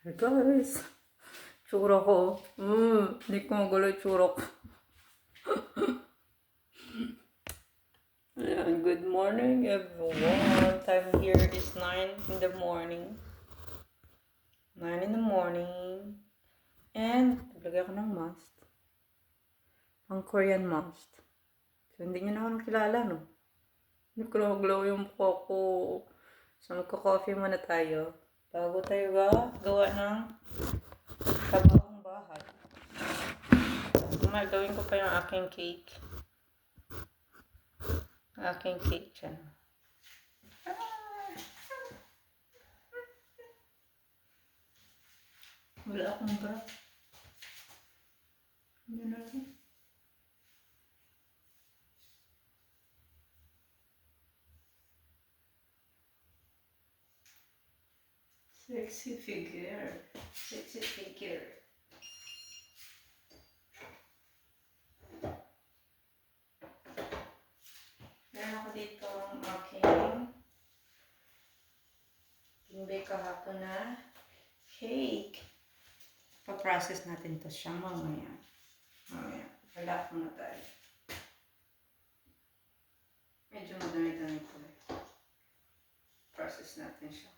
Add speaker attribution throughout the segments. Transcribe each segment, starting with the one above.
Speaker 1: Hey guys, tsura ko. Hindi ko magulo yung tsura ko. Ayan, good morning everyone. Time here is 9 in the morning. 9 in the morning. And, naglagay ako ng mask. Ang Korean mask. So, hindi nyo na ako nakilala, no? Hindi ko na maglaw yung mukha ko. So, magka-coffee muna tayo. Bago tayo gawa ng tabakong bahay. Gawin ko pa yung aking cake. Aking cake dyan. Wala akong bra. Hindi na rin. Sexy figure. Sexy figure. Meron ako dito ang aking tingbay kahapon na cake. Pa-process natin to siya mamaya. Wala muna tayo. Medyo madami-dami ko. Process natin siya.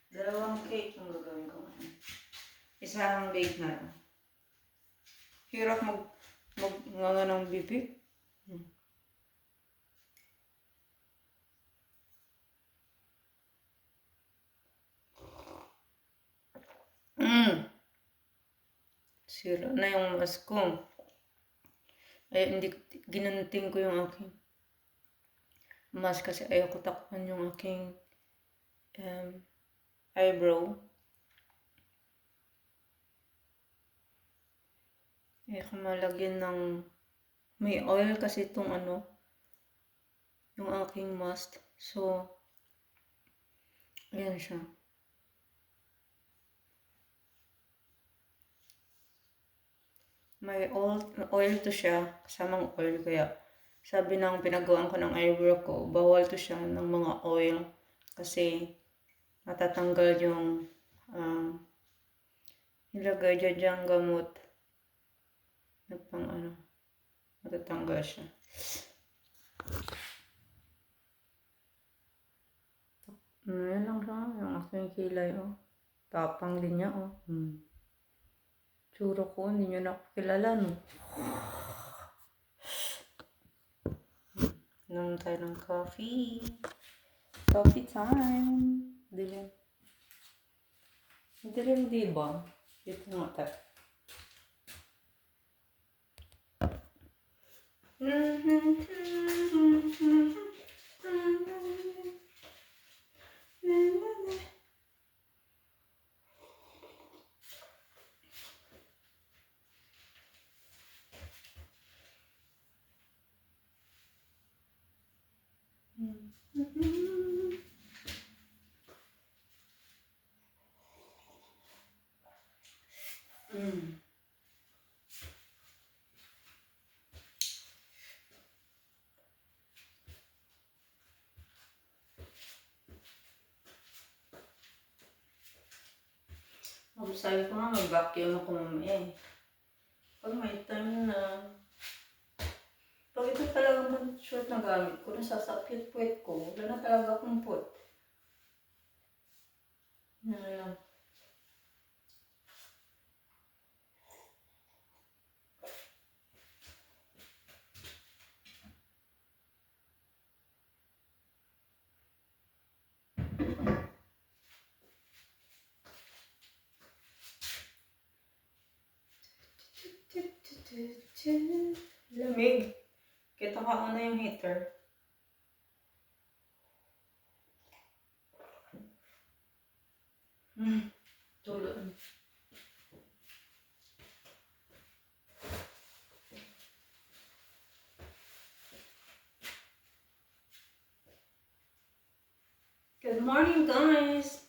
Speaker 1: Dalawang cake yung gagawin ko ngayon. Isang bake na lang. Hirap mag ng bibig. Sira na yung mask ko. Ay, hindi, ginanting ko yung aking mask kasi ayaw ko takpan yung aking eyebrow. Ayaw ko malagyan ng may oil kasi itong yung aking mask. So, ayan siya. May oil to siya, kasamang oil, kaya sabi ng pinagawaan ko ng eyebrow ko, bawal to siya ng mga oil kasi matatanggal yung nilagay dyan gamot na pang matatanggal siya. Yan lang siya, yung aking kilay, tapang din niya, Tsura ko, hindi nyo na ako kilala, no? Inom tayo ng coffee. Coffee time. Dilim. Dilim, diba? Dito nga tayo. Sabi ko nga, mag-vacuum ako mamaya eh. Pag may time na, pag ito talaga mga short na gamit ko, nasasakit puwet ko, wala na talaga akong puwet. Yan. Lamig. Kita ka na yung heater. Tulog. Good morning, guys.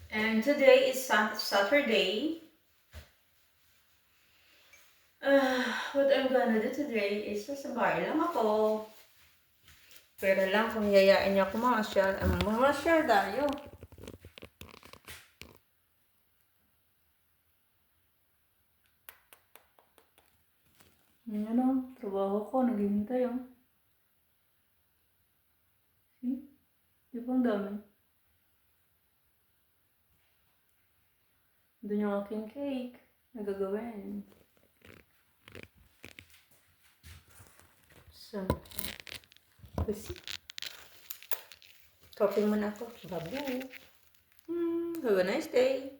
Speaker 1: And today is Saturday. What I'm gonna do today is sa bahay lang ako. Pero lang kung yayain niya ako mamasyal tayo. Yan o, trabaho ko, naghihintay o. See? Di ba ang dami? Doon yung aking cake. Nagagawin. So, kasi, topping muna ako. Babu. Have a nice day.